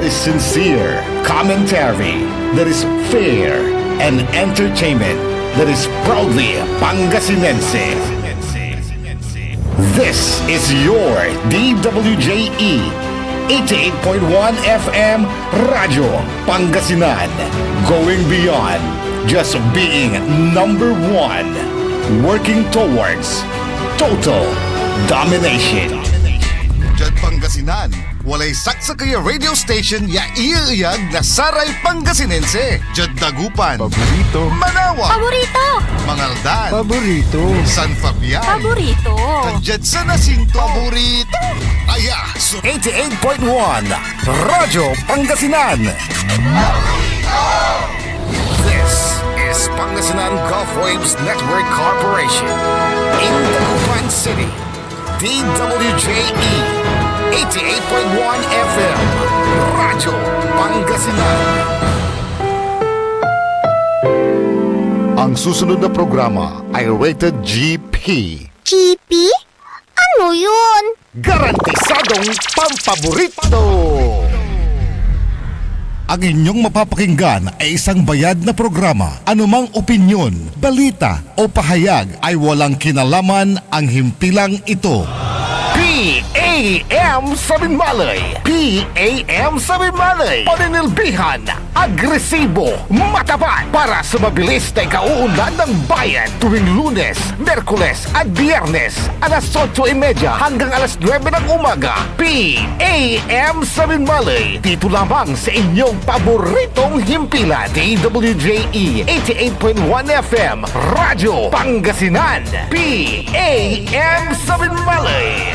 is sincere, commentary that is fair, and entertainment that is proudly Pangasinense. This is your DWJE 88.1 FM Radyo Pangasinan. Going beyond just being number one. Working towards total domination. Diyan Pangasinan, walay saksa kaya radio station ya iiyag na Saray Pangasinense. Diyan Dagupan, Paborito. Manawa, Paborito! Mangaldan, Paborito. San Fabian, Paborito! Diyan sa Nasinto, Paborito. Aya, 88.1 Radyo Pangasinan. This is Pangasinan Gulf Waves Network Corporation in Dagupan City. DWJE 88.1 FM Radyo Pangasinan. Ang susunod na programa ay rated GP. GP? Ano yun? Garantisadong pampaborito! Ang inyong mapapakinggan ay isang bayad na programa. Anumang opinyon, balita o pahayag ay walang kinalaman ang himpilang ito. PAM Sabinmalay! PAM Sabinmalay! Paninilbihan, agresibo, matapat para sa mabilis na ikauunlad ng bayan tuwing Lunes, Merkules at Biyernes alas 8:30 hanggang alas 9 ng umaga. PAM Sabinmalay! Dito lamang sa inyong paboritong himpilan. DWJE 88.1 FM Radyo Pangasinan. PAM Sabinmalay!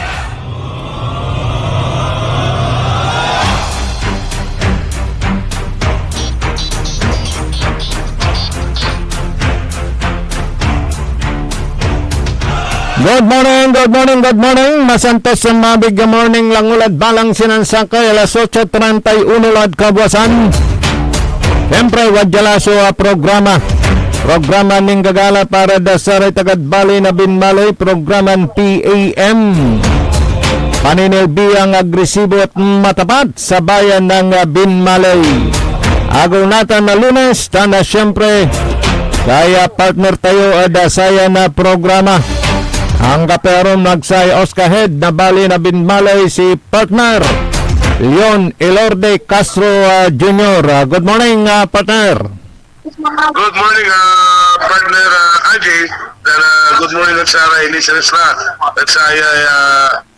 Good morning, good morning, good morning. Masantos ang mabig morning lang ulad balang sinansakay alas 8:31 lad kabwasan. Siyempre, wadyalaso programa. Programa ning gagala para da sa tagad bali na binmalay. Programan PAM. Paninilbiang agresibo at matapat sa bayan ng binmalay. Agaw natin na Lunes, tana siyempre, kaya partner tayo ada saya na programa. Ang kaperon nagsay Oscar-head na bali na binmalay si partner Leon Elorde Castro Jr. Good morning, partner. Good morning, partner Ajay. Good morning at Sarah Listeners na at saya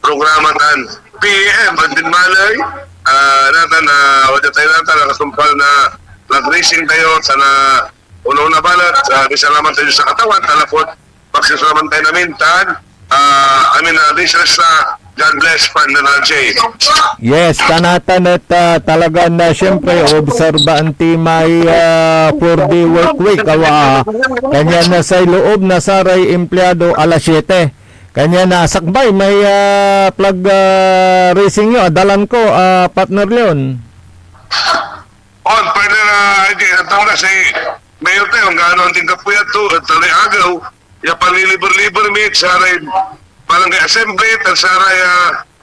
programa tan PM Bandin Malay. Natan wala tayo natan nakasumpal na nag-racing tayo sana una balat. Bisalaman tayo sa katawan. Talapot pagsasalaman tayo namin tan. Listeners na God bless, partner Ajay. Yes, tanatan at talaga na siyempre obserbaan ti may 4-day work week. Kanya na sa loob na saray empleyado alas 7. Kanya na sakbay may plug racing nyo. Adalan ko, partner Leon. On, partner Ajay, ang taon na si Mayor tayo, ang gano'n ang tingkapuyat to, at talay agaw, ya panlilibor-libor mit, saray parang kay assembly, at saray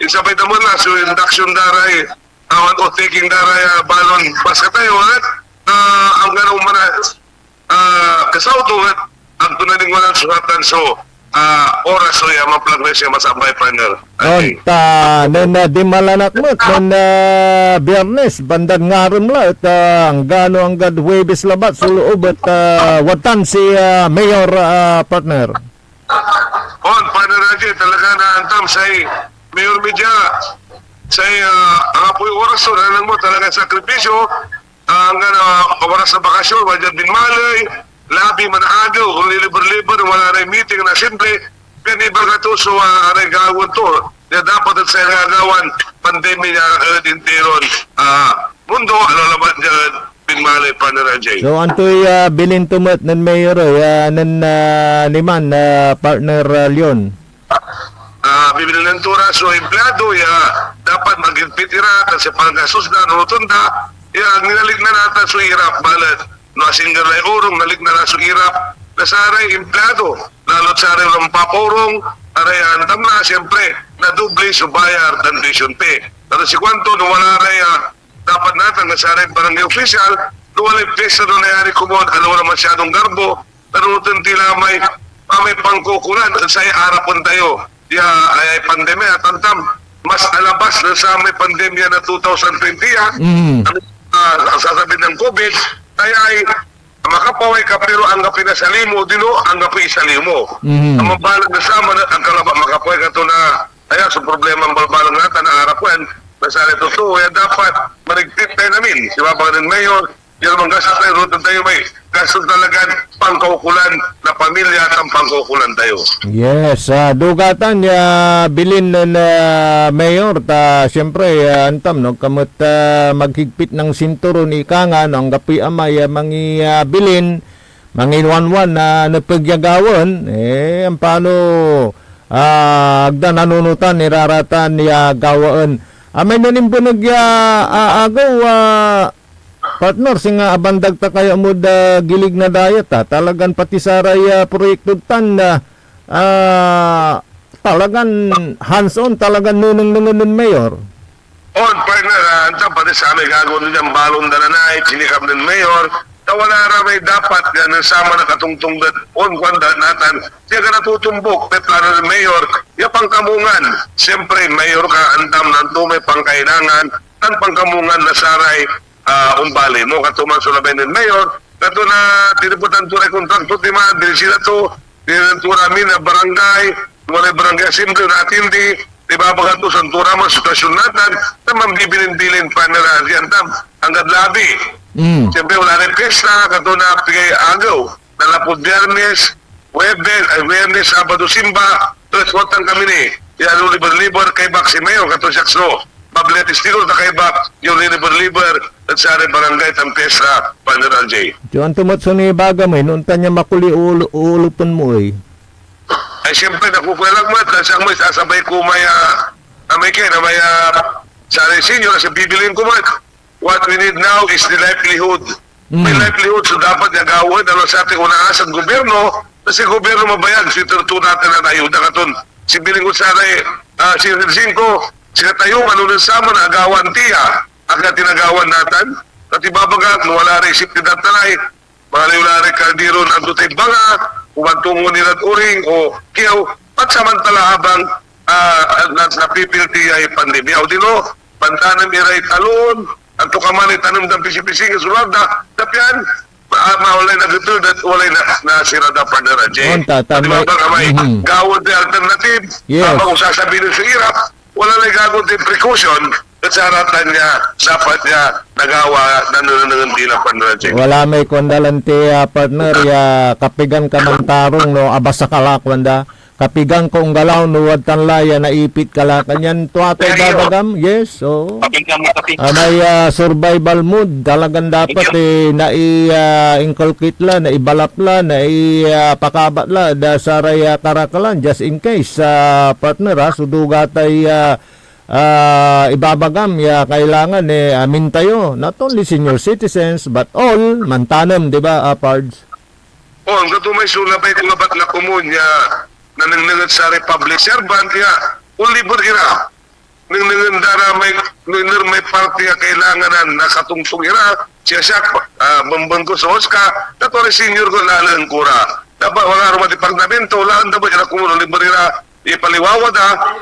insabay naman na, so induction daray, awan o taking daray balon basta tayo, at ang gano'ng mana kasauto, at ang tunaling walang suhatan, so oras so ya maplag na siya masabay, partner. Nen di malanak mo, nen Biyernes, bandang ngaron la, at ang gano ang Huwebes labat, suloob at watan si Mayor partner. On, partner natin, talaga na antam sa Mayor Media, sa ang apoy oras so, nalang mo talaga sakripisyo, ang oras na bakasyon, wajan din malay, labi managaw, kung lilibor-libor, wala rin meeting na simple, pinibar ka to, so aray gawin to. Kaya dapat at sa gagawan, pandemya dinteron, mundo, ano naman dyan, pinmalay pa na Rajay. So, antoy bilin tumat ng Mayor, nan liman, partner Leon. Bibili ng tura, so empleyado, dapat mag-impitira, kasi pag-asus na, rotunda, ninalig na natin, so hirap, balat. No single lay urong nalik na naso irap na saray empleyado lalo saray ng paporong aray antam na siyempre na doble so bayar dan tuition pay pero si kwanto no wala ray dapat na natan na sa rin barangay official, luwalay pesa doon nangyari kumon, wala masyadong garbo, tanutin tila may pangkukulan, sa arapon tayo, ay pandemya, tantam, mas alabas na sa may pandemya na 2020, ang sasabihin ng COVID, kaya ay makapaway ka pero ang pinasali mo, dino, ang isali mo. Ang mabalag na sama, ang kalaba, makapaway ka to na, kaya sa problema ang balbalang natin, ang harapan, nasali totoo, kaya dapat marigtit tayo namin. Si Babang ng Mayor, yan mga gastos tayo, rutan tayo may gastos talaga pangkaukulan na pamilya at ang pangkaukulan tayo. Yes, dugatan ya bilin na mayor ta syempre antam no kamot maghigpit ng sinturon ika nga no, ang gapi amay mangi bilin manginwanwan na napagyagawan ang paano agda nanunutan iraratan ya gawaan amay nanimbunog ya agaw partner, singa abandag ta kaya mo da gilig na dayat talagan pati saray proyekto tan na talagan hands-on, talagan nunong mayor. On, partner, antam pati sa amin gagawin din ang balong dalanay, sinikap ng Mayor, wala ramay dapat yan sama na katungtong on kwanda natin. Siya ka natutumbok, may plano ng Mayor, yung pangkamungan. Siyempre, Mayor ka, antam nanto may pangkailangan, ang pangkamungan na saray umbali mo katuman sulabay ng Mayor kato na tiniputan tunay kontrakto di man din sila to tinantura namin na barangay wala barangay assembly natin di babagat to sa tura mo sitwasyon natin na mambibilin-bilin pa na yan tam hanggang labi siyempre wala rin pesta kato na pigay agaw nalapod Biyernes Webes Sabado Simba tuwatan kami ni yan liber-liber kay Baksi Mayor kato siya Mabletis tiro na kay Bak, yung liber-liber at sa barangay Tampesa, General J. Diyan tumatso ni baga may nunta niya makuli ulupon mo eh. Ay siyempre nakukulang mo at siyang may sasabay ko may sa senior kasi bibilin ko mat. What we need now is the livelihood. May livelihood so dapat nagawin sa ating unaasan gobyerno kasi gobyerno mabayag si turto natin na ayuda katon. Si biling ko sana si Rinsinko sila tayo, ano rin sama na agawan tiya, ang tinagawan natin, at ibabagat, wala rin isip ni Dantalay, wala rin kaldiro na dutay banga, umantungo nila uring o kiyaw, at samantala habang napipilti ay pandemya. O dino, pantanan iray talon, at tukaman ay tanong ng pisi-pisi, sulad na, tapyan, mawalay na gito, walay na sirada partner, Jay. At ibabagat, may gawad na alternative, habang sasabihin sa irap, wala na gagawin din precaution at sa haratan niya, dapat niya nagawa na nununungan tila partner. Wala may kondalante partner ya kapigan ka ng tarong no abasa kalakwanda kapigan ko ang galaw no wad tanlaya na ipit kalakan yan tuatay babagam yes so may survival mood talagang dapat na inculcate la na ibalap la na pakabat la da saray karakalan just in case partner sudugatay ibabagam ya kailangan amin tayo not only senior citizens but all mantanem di ba Pards? Ang katumay sulabay kung abat na kumunya nanangangat sa Republic Servant ya ulibor ira nanangan dara may party kailangan na katungtong ira siya bambang ko sa Oscar tatore senior ko lalang kura dapat wala rumah departamento lalang dapat ira kumulo libor ira ipaliwawad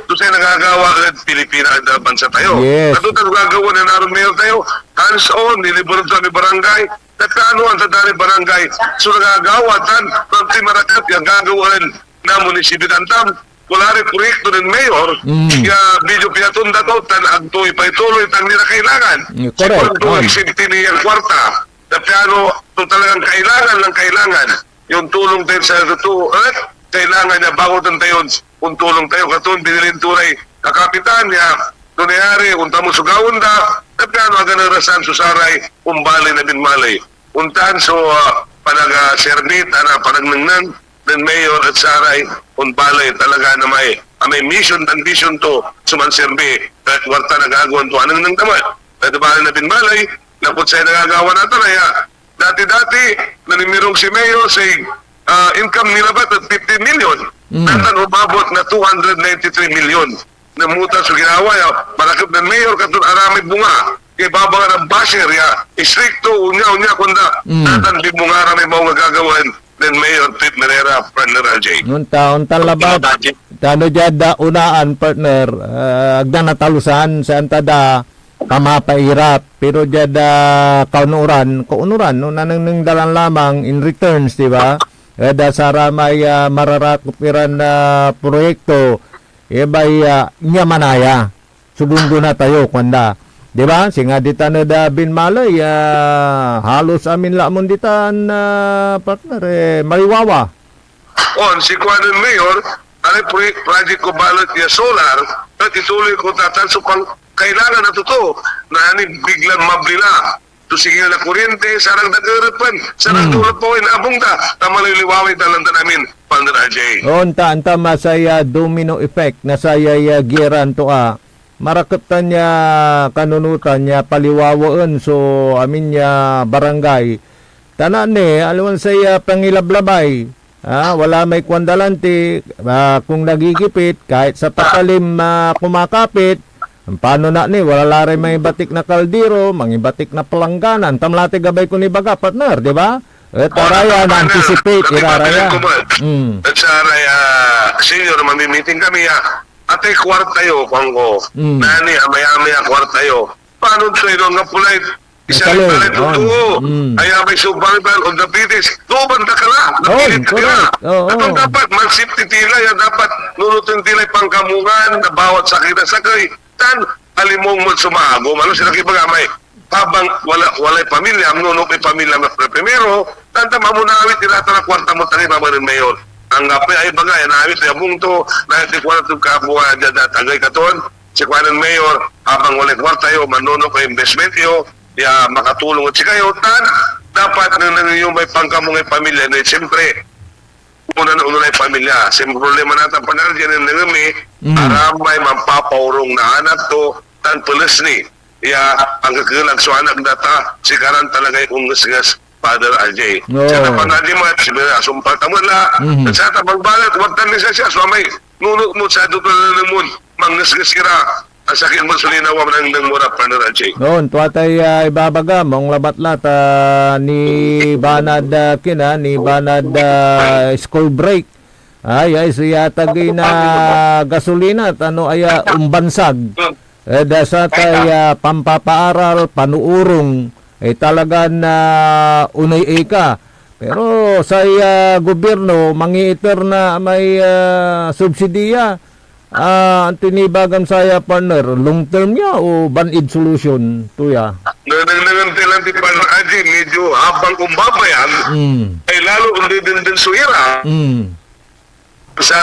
doon sa'yo nagagawa at Pilipinas at bansa tayo at doon tayo gagawa na naroon mayor tayo hands on nilibor sa aming barangay at ano ang tatari barangay so nagagawa tan konti marakat yung gagawin na munisipyo antam wala rin proyekto ng mayor kaya video pinatunda to tan agtoy pa ituloy tan nila kailangan correct siguro isipti niyang kwarta na piano ito talagang kailangan yung tulong tayo sa ito kailangan niya bago tayo kung tulong tayo katun binilin tunay kakapitan niya tunayari unta mo sugawon da na piano agad rasan susaray umbali na binmalay untan so panaga-serbit panagnangnan ng mayor at saray unbalay talaga na may mission and vision to sumanserbi kahit warta nagagawan to anong nang damay kahit bali na binmalay napot sa'yo nagagawa natin kaya dati-dati nanimirong si mayor sa income nila ba at 50 million natan umabot na 293 million na muta sa ginawa malakip ng mayor katun arami bunga ibaba ng basher ya istrikto unya kunda natan di mo nga may mga gagawin then Mayor Pete Merera partner Ajay. Unta labat. Tano jada unaan partner agda natalusan sa antada kamapahirap pero jada kaunuran no nanang dalan lamang in returns di ba? Ada sara may mararakupiran na proyekto ibay nya manaya subundo na tayo kwanda. Di ba? Singa dita na da Binmalay, halos amin lamon dita na partner, mariwawa. Si Kuanan Mayor, project ko balot niya solar, at ituloy ko tatan so pang kailangan na totoo na biglang mablila. To sige na kuryente, sarang nagarapan, sarang tulad po, inabong ta, tamaliliwaway talanta namin, partner Ajay. Anta masaya domino effect na saya giran to marakatan niya kanunutan niya paliwawaan so amin niya barangay tanan alwan saya pangilablabay wala may kwandalante kung nagigipit kahit sa patalim kumakapit paano na wala lare may batik na kaldero mangibatik na pelangganan tamlate gabay ko ni baga partner di ba taraya na anticipate iraraya at sa senior mamimiting kami ate kwartayo kwango nani amaya kwartayo paano tayo nga pulay isang palit tutuo ay may survival of the fittest tuban na ka na napilit ka na atong dapat mag-safety tila yan dapat nunutin tila pangkamungan na bawat sakit na sakay tan alimong mo sumago ano sila kipagamay habang walay pamilya nuno may pamilya na primero tanta mamunawit tinata na kwarta mo tali mamarin mayor ang apay ay bagay na awit yabong to na iti kwarta kabuha dyan tagay katon si Kuanan Mayor habang walay kwarta yo manuno pa investment yo ya makatulong at si kayo dapat na yung may pangkamong pamilya na siyempre una na pamilya siyempre problema natin panal dyan ng nangami aramay mampapaurong na anak to tan pulis ni ya ang kakilag so anak data si karan talaga yung ngasgas Father Ajay. Sa napangalimat, sibira, sumpal tamula, sa tapagbalat, wag tanin siya, so may nunot mo sa duto na namun, mangnasgas kira, ang sakit mo sulinawa ng mura, Father Ajay. Noon, tuwatay ibabaga, mong labat-lat ni Banad ni Banad school break. Ay, siya tagay na gasolina, ay umbansag. Dasa tay pampapaaral, panuurong, talaga na unay eka. Pero sa gobyerno, mangiiter na may subsidiya. Ang tinibagan saya partner, long term niya o banid solution to ya? Nangangan lang di pa na Ajay, medyo habang kumbabayan, ay lalo undi din suira. Sa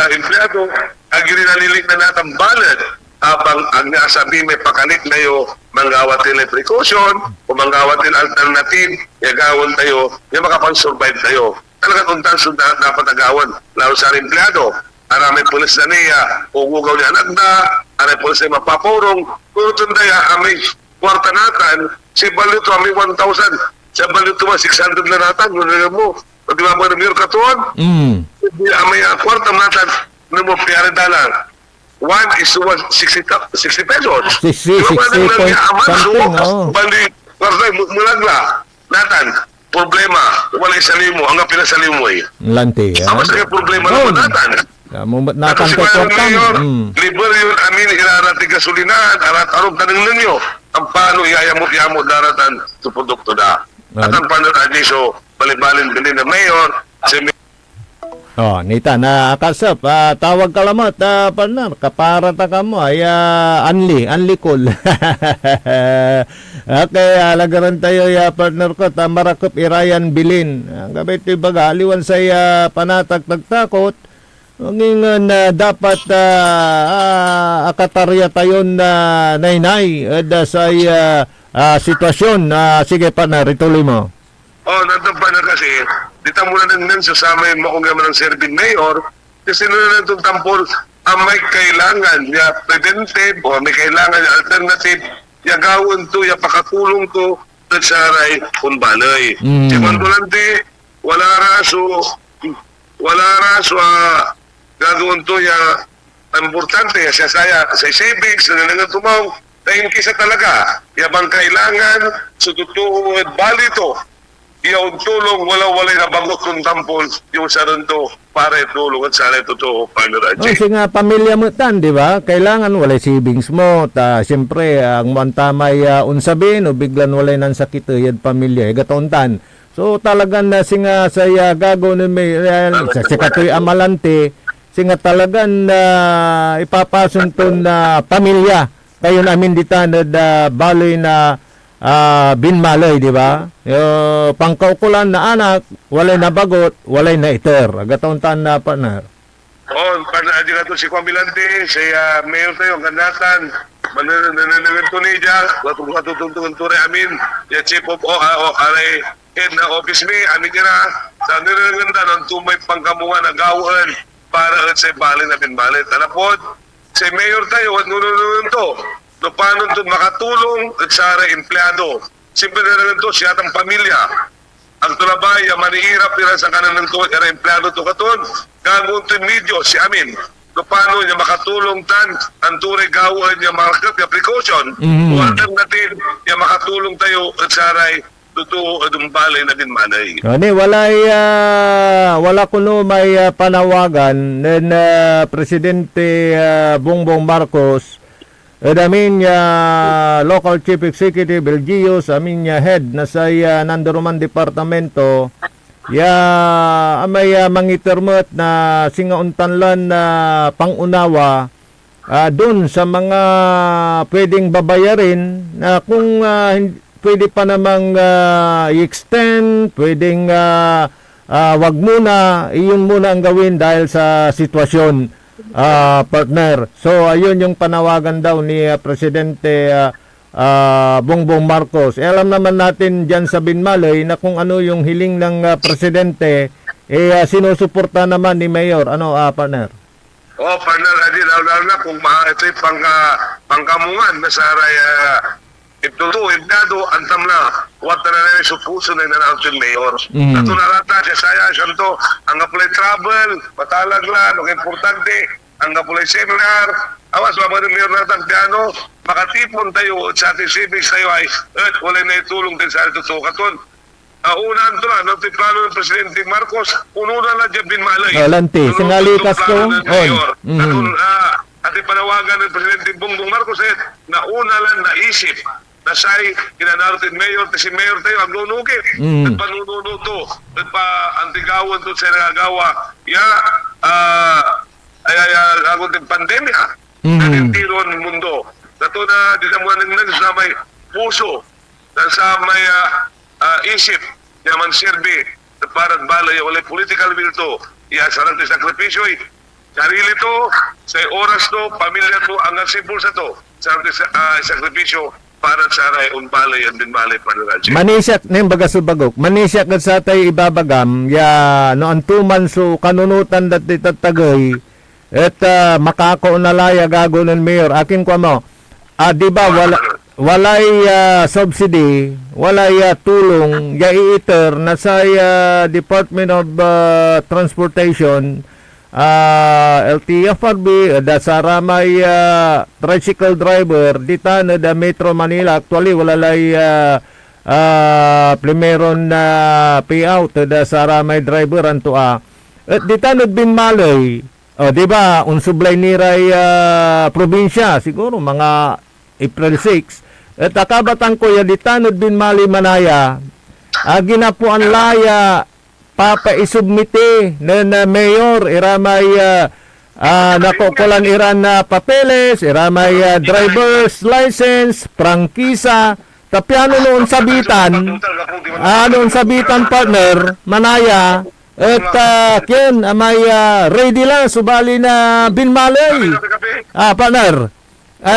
empleyado, agiri nalilik na natang balad, habang ang nasabi may pakalit na yung manggawat nila precaution o manggawat nila alternative, yagawon tayo, yung makapang-survive tayo. Talagang untan dapat agawan, lalo sa empleyado. Aramay pulis na niya, ugugaw niya anak na, aramay pulis na mapapurong, kung tundaya, amay kwarta natan, si balito amay 1,000, sa balito mo 600 na natan, nung mo, pag mga mga namir katuan, amay kwarta natan, nung mo piyari dalang, 1 is to 60 pesos. 60 point something, Bali, mulagla, natan, problema, walay salimo, ang pinasalimo eh. Lanti, Ang mas problema naman natan. Natang kekotang. Liber yun, amin, irarating gasolinahan, arat-arong tanong ninyo, ang paano iayamot-yamot daratan sa produkto na. At ang paano na so, balibalin bilin na mayor, si Nita na kasap, tawag kalamat, partner, kaparata ka mo, ay anli cool. Okay, lagaran tayo, partner ko, tamarakop irayan bilin. Ang gabay ito baga, aliwan sa panatag tagtakot, nging dapat akatarya tayo na nainay sa sitwasyon. Sige, partner, ituloy mo. Nantampan na kasi, dito muna nang sasama yung makungaman ng Serving Mayor, kasi nuna itong tampol, ang may kailangan niya preventive o may kailangan niya alternative, yagawin to, yapakatulong to, at saray kung balay. Si Mandulante, wala raso, gagawin to, importante, sa savings, na nangang tumaw, kisa talaga, yabang kailangan, sa totoo at bali to, yung tulong wala-walay na bangot kung tampol, yung sa to, para tulong at sana totoo, Partner Raji. Kasi nga pamilya mo tan, di ba? Kailangan walay savings mo. Siyempre, ang mantamay unsabin o biglan walay nang sakit yad pamilya. Gatontan. So talagang singa saya gago ni may sa katoy amalante, singa talagang ipapasun to na pamilya. Kayo namin ditan na baloy na binmalay, di ba? Pangkaukulan na anak, walay na bagot, walay na iter. Gatontan na Partner. Partner Raji ka to si Kwamilante, siya mayor tayo, ang kandatan, manananangan to ni Jack, katutungtungan to rin amin, yung chief of aray, head na office me, amin kira, sa nilalaganda ng tumay pangkamungan na gawin para at sa bali na binbali. Tanapod, si mayor tayo, at nununun to, no paano to makatulong at sa empleyado. Simple na rin to, siya atang pamilya. Ang tulabay, manihirap nila sa kanan ng to, empleyado to katon, gagawin to medyo si amin. No paano niya makatulong tan, ang tunay gawin niya makakap yung precaution. Huwag natin niya makatulong tayo at sa totoo at balay na din manay. Ani wala kuno may panawagan ng Presidente Bongbong Marcos amin local chief executive Belgius amin head na sa nandaruman departamento may mangitermot na singauntanlan na pangunawa doon sa mga pwedeng babayarin na kung pwede pa namang i-extend, pwedeng wag muna, iyon muna ang gawin dahil sa sitwasyon, Partner. So, ayun yung panawagan daw ni Presidente Bongbong Marcos. Alam naman natin dyan sa Binmalay na kung ano yung hiling ng Presidente, sinusuporta naman ni Mayor. Ano, Partner? Partner, lalo na kung ito'y pangkamungan na sa ito empleyado, antam na, what na rin sa puso na in-announce yung mayor. Ato narata, siya to, ang apply travel, matalag lang, ang importante, ang apply seminar, awas, mama ng mayor natang piano, makatipon tayo, sa ating savings tayo ay, wala na itulong din sa ito to. Katon, unahan to na, nung plano ng Presidente Marcos, ununa lang dyan binmalay. Lanti, singali kasto, Katon, ating panawagan ng Presidente Bongbong Marcos na una lang naisip na siya'y kinanarotin mayor, si mayor tayo ang lunugin at panununo to at pa antigawan to sa nagagawa agon din pandemya na nintiro ng mundo nato na di sa mga na may puso na sa may isip naman sirbi at parang balay wala political will to sarang to sakripisyo sarili to, sa oras to, pamilya to, ang simple sa to, sa sakripisyo para sa unbalay at dinbalay para Raji. Manisyak na yung bagasubagok. Manisyak at sa tayo ibabagam, no ang tuman so kanunutan dati tatagay, at makako na laya gago ng mayor. Akin ko mo, di ba walay subsidy, walay tulong, iiter na sa Department of Transportation, LTFRB sa ramay tricycle driver dita na da Metro Manila actually wala lay primeron na payout da sa ramay driver anto at dita na Binmalay di ba unsublay niray probinsya siguro mga April 6 at akabatan ko ya dita na Binmalay Manaya ginapuan laya papaisubmiti na mayor iramay nakukulan iran na papeles iramay driver's license prangkisa tapyano noon sabitan Partner Manaya at ken may ready lang subali na Binmalay Partner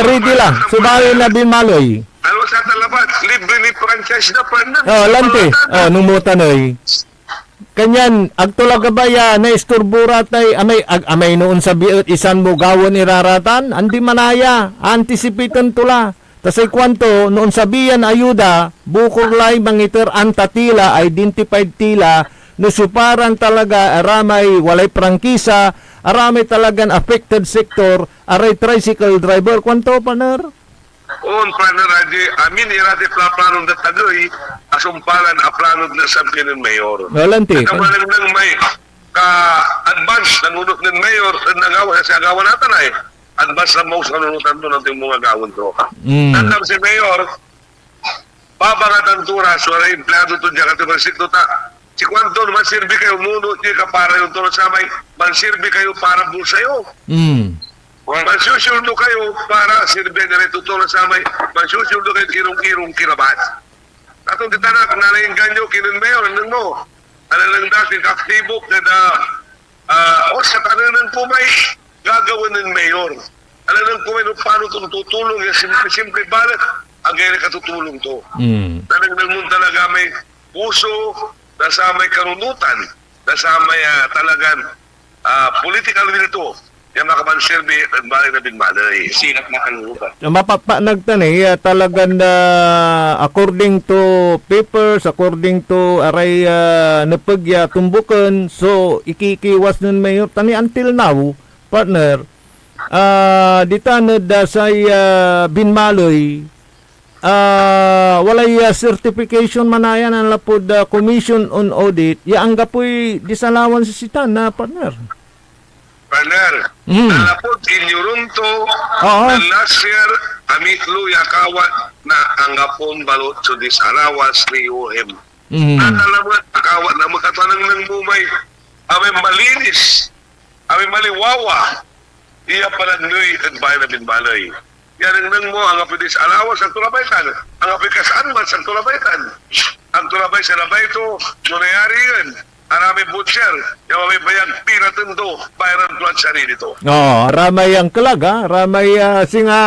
ready lang subali na Binmalay ano sa talabat libre ni franchise na Partner lante numutanay kanyan agtulaga ba na isturbura tay amay noon sa biot isan mo gawon iraratan andi manaya anticipaten tula tasay kwanto noon sabiyan ayuda bukor lay mangiter antatila identified tila no suparan talaga aramay walay prangkisa aramay talagan affected sector aray tricycle driver kwanto Partner On partner Raji, amin irati planong na tagoy, asumpalan a planong na sabi ng mayor. Walanti. Kamalang ng may ka-advance nanunot ng mayor nagawa sa agawan natin ay advance na mo sa nanunutan doon natin mga gawin to. Tandang si mayor, babangatan turas, wala empleyado to dyan kati versikulo ta. Si Kwanto, mansirbi kayo muno, di ka para yung tulad sa may, mansirbi kayo para bulsayo. Mansusuldo kayo para sirbi na rin tutulad sa may, mansusuldo kayo kirong-kirong kirabat. Atong ditanak, nalainggan nyo, kinon mayor, nang mo. Ano lang dati, kaktibok na o sa kananan po may gagawin ng mayor. Ano lang po may paano itong tutulong, yung simple balat, ang gaya katutulong to. Talagang mo talaga may puso, nasa may karunutan, nasa may talagang political will to. Yan makapanserbi at balik na binmanay. Sinat na kanunutan. Mapapanagtanay talagang according to papers, according to aray napagya tumbukan, so ikikiwas nun mayor tani until now partner dita na dasay binmaloy walay certification manayan ang lapod commission on audit ya ang gapoy disalawan sa sitan na partner. Partner, nalapot inyurunto na last year amitlo yakawat na anggapon balot so disarawas ni UM. Nakalamat, akawat na magkatanang ng mumay, amay malinis, amay maliwawa, iya panagnoy at bayan na binbalay. Yan ang mo, ang apidis alawas ang tulabaitan, ang apikasaan man sa tulabaitan. Ang tulabay sa labay ito, nunayari yun. Arami butcher, yung may bayang pinatundo, bayaran blood sa rin ito. Ramay ang kalag, ramay singa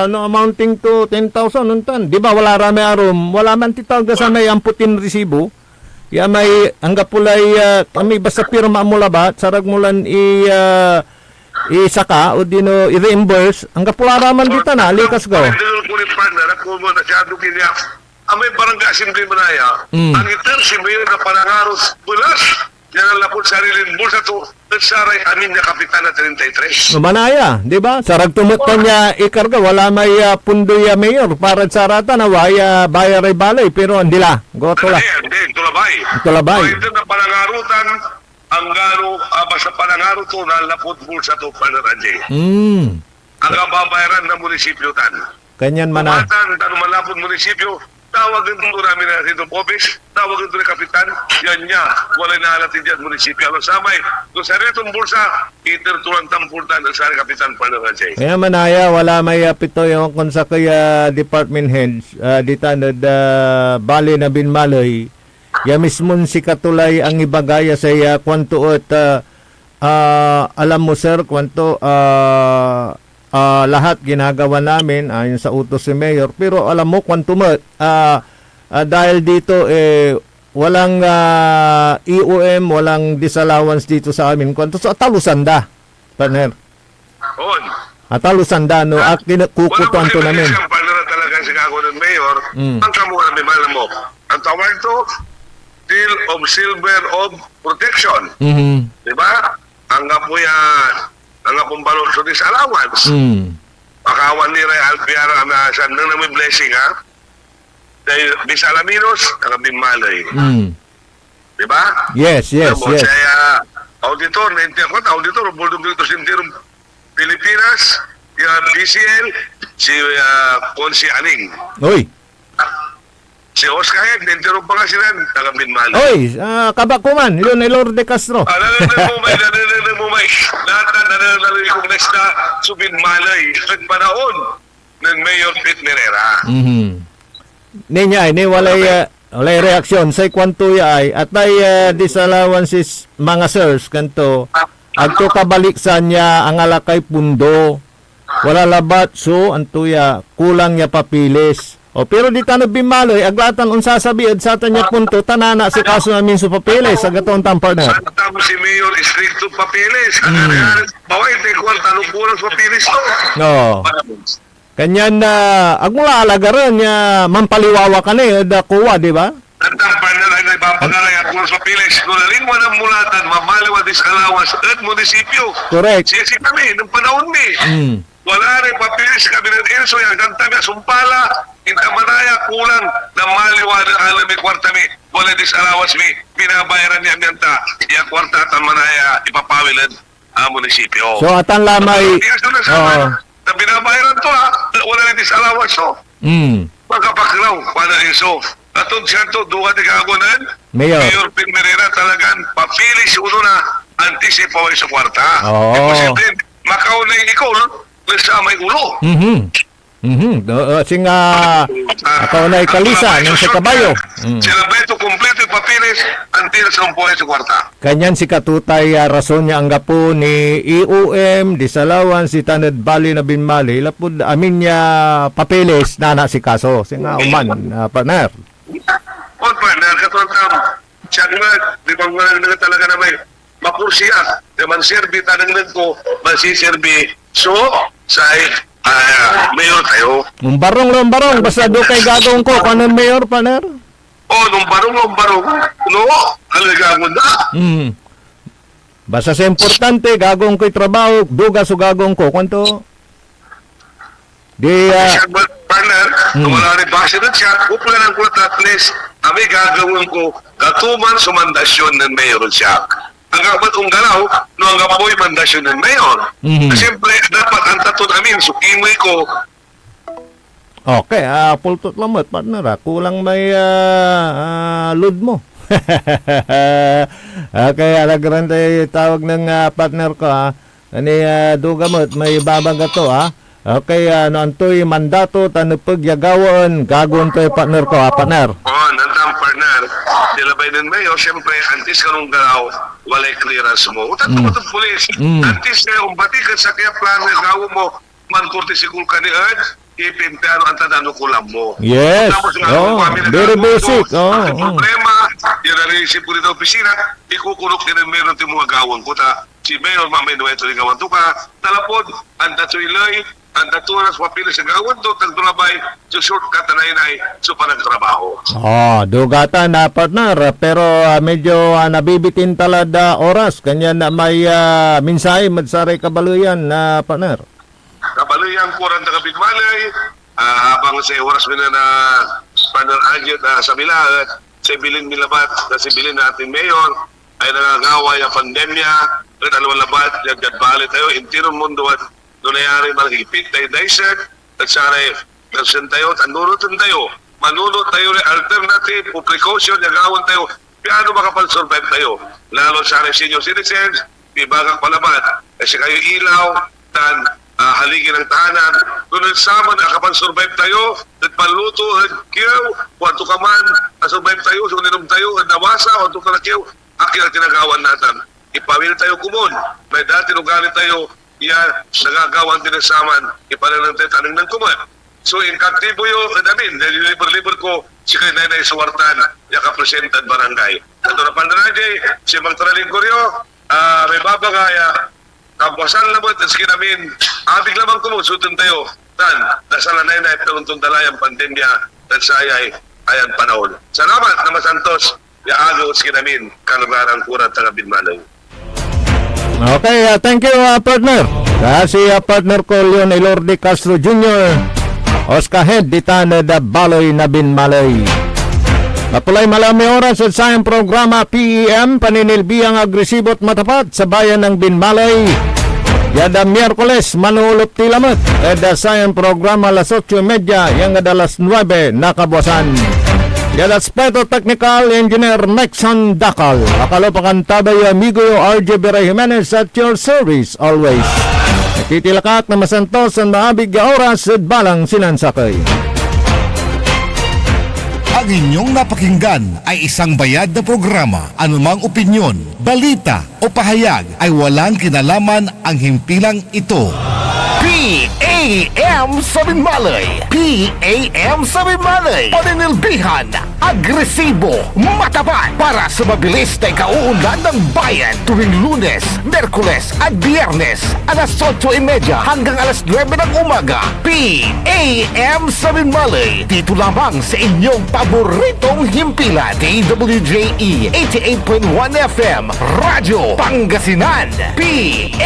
no, amounting to 10,000 untan. Di ba wala ramay arom, wala man titawag sa may amputin resibo. Ya may anggap pulay kami basta pirma mo labat, sarag mulan isaka o dino i-reimburse. Anggap pula raman dito na, likas go. Dito ko ni partner, ako mo na siya dukin niya. Amay barangay simple manaya, ang itar si Mayor na panangaros bulas, yan ang lapot sarili ng bulsa to, nagsaray amin na kapitan na 33. Manaya, di ba? Sarag tumutan niya ikarga, wala may pundoy mayor para sa rata na waya bayar ay balay, pero andila. Go tula. Hindi, tulabay. Tulabay. So ito na panangarutan, ang gano, basta panangaro to, na lapot bulsa to, panaranje. Ang babayaran ng munisipyo tan. Kanyan mana. Kumatan, tanong malapot munisipyo, tawagan ito namin na dito office, tawagan ito ni kapitan, yan niya, wala na alatin dyan munisipyo. Ano samay, kung sa retong bulsa, itertuan tampultan ang sa kapitan panaranje. Kaya manaya, wala may pito yung kung sa kaya department heads, dita na bali na binmaloy, ya mismon si Katulay ang ibagaya sa kwanto at alam mo sir, kwanto lahat ginagawa namin ayon sa utos si Mayor, pero alam mo kwanto mo dahil dito walang EOM, walang disallowance dito sa amin, kwanto so atalusanda partner. On. Atalusanda no at kukutuan to namin. Wala mo kinagin talaga si Gago ng Mayor, ang kamuha na may mo. Ang tawag to, Seal of Silver of Protection. Di ba? Ang kapuyan, ang kapong balot sa disallowance. Pakawan ni Ray Alpiara na siya nang may blessing ha. Dahil Bisalaminos, nakabimmalay. Di ba? Yes. Kaya auditor, naintiyak ko, auditor, Boldog dito Sintirum Pilipinas, yung PCL, si Consi Aning. Oy. Si Oscar Heg, naintirum pa nga sila, nakabimmalay. Oy, kabakuman, yun ni Lord de Castro. Nananan mo may, lahat na nananan na subin malay at panahon ng Mayor Pete Herrera. Ninya, ni walay reaksyon sa kwanto ay at ay disallowances mga sirs kanto agto kabalik sa niya ang alakay pundo. Wala labat so antuya kulang niya papilis. Pero di tanong bimaloy, aglatan unsa sabiid sa tanya punto, tanana si kaso namin sa papilis, sa gatong tampar na. Sa tamo si Mayor, stricto papilis. Baway, tekwal, talupuran sa papilis to. No. Kanyan na, agmula alaga rin niya, mampaliwawa ka na da kuwa, di ba? Ang tampar na lang ay papagalay at sa papilis. Kung nalingwa ng mulatan, mamaliwa disalawas at munisipyo. Correct. Siya kami, ng panahon ni. wala rin papili sa kabinet ilso yung kantami sumpala inta manaya kulang na maliwala alam mi kwarta mi wala disalawas mi pinabayaran niya miyanta iya kwarta at manaya ipapawilan ang munisipyo. So atan lamay na binabayaran to wala rin disalawas so magkapaklaw wala rin so atong siya to duha di kagunan Mayor Pinmerera talagang papili si uno na antisipaway sa kwarta. Posible makaunay ikaw sa may ulo. Sing ako na ikalisa ng sa kabayo. Sila ba ito kompleto papilis antil sa umpuhay sa kwarta? Kanyan si Katutay rason niya ang gapo ni EOM di Salawan si Tanad Bali na Binmali lapud amin niya papilis na si kaso sing uman partner. Partner katulad siya nga di ba nga talaga na may mapursiya di man serbi tanang ko masiserbi so sa mayor tayo. Barong basta do kay gagawin ko kanon mayor partner. Nung barong no halaga mo na. Basta sa importante gagawin ko'y trabaho duga so gagawin ko kwanto di partner wala rin base na siya upula ng kulat at least kami gagawin ko katuman sa mandasyon ng mayor siya. Ang kapat ang galaw, no ang kapoy mandasyon ng mayor. Siyempre, dapat ang tato namin, sukimoy ko. Okay, pultot lamot, partner. Kulang may load mo. Kaya lagran tayo tawag ng partner ko, Ani dugamot, may babang to, Okay, antoy mandato, tanupag yagawon, gagawin tayo partner ko, partner. Nandang partner. Sila ba yun mayor, siyempre, antis ka nung galaw, walay clearance mo. Utat mo itong pulis. Antis na yung batikan sa kaya plano yung gawo mo, mankurti si kulka ni Ed, ipinteano ang tadano kulam mo. Yes. Very basic. Ang problema, yung narisip ko dito opisina, ikukulok din ang meron yung mga gawon ko. Si Mayor Mameno ito yung gawan to ka, talapod, ang tatuilay, ang taturas mapili sa gawon to, tagdurabay, so shortcut na inay, so panagtrabaho. Dugata na partner, pero medyo nabibitin talada oras, kanya na may minsay, madsaray kabaluyan na partner. Kabaluyan ko rin na kabigmalay, habang sa oras mo na partner Anjit sa Milahat, sa bilin milabat, na si bilin natin Mayor, ay nangagaway ang pandemya, rin alawang labat, nagdadbali tayo, intirong mundo at nangyari malagipit tayo dissect, at sana'y nagsin tayo, tanunutin tayo, manunod tayo rin alternative o precaution, nagawin tayo, paano makapag-survive tayo? Lalo sana'y senior citizens, ibagang palabat, kasi kayo ilaw, tan haligi ng tahanan, kung nagsama nakapag-survive tayo, at paluto, at kiyaw, kwanto ka man, survive tayo, so ninom tayo, at nawasa, kwanto ka na kiyaw, akin ang tinagawan natin. Ipawil tayo kumon, may dati nugalit tayo, nagagawan din ang saman, ipalang tayo tanong ng kumon. So, inkaktibo yun, namin, liber-liber ko, si kay Nanay Suwartan, yaka-presentan barangay. Ito na pandanay, si Magtraling Koryo, may babagaya, kapuasan lamot, at sige namin, abig lamang kumusutun tayo, nasala na peruntong dalayang pandemya, at sayay, ayan panahon. Salamat, Nama Santos, yaagaw, sige namin, kalugarang kurat at Binmalay. Okay, thank you partner. Kasi partner ko Leon Elorde Castro Jr. Oscar Head Ditana da Baloy na Binmalay. Kapulay malami oras sa sayang programa PEM paninilbiyang agresibot matapat sa bayan ng Binmalay. Yada Miyerkules manulot tilamot. Eda sayang programa alas 8:30 yang adalas 9 nakabuasan. Yada Speto Technical Engineer Maxon Dakal. Akalo pakantabay amigo RJ Bera Jimenez at your service always. Nakitilakat na masantos ang maabig oras at balang sinansakay. Ang inyong napakinggan ay isang bayad na programa. Anumang opinyon, balita o pahayag ay walang kinalaman ang himpilang ito. PAM sa Binmalay. PAM sa Binmalay. Paninilbihan, agresibo, matapat para sa mabilis na ikauunlad ng bayan tuwing Lunes, Merkules at Biyernes alas 8:30 hanggang alas 9 ng umaga. PAM sa Binmalay. Dito lamang sa inyong paboritong himpilan. DWJE 88.1 FM Radyo Pangasinan. PAM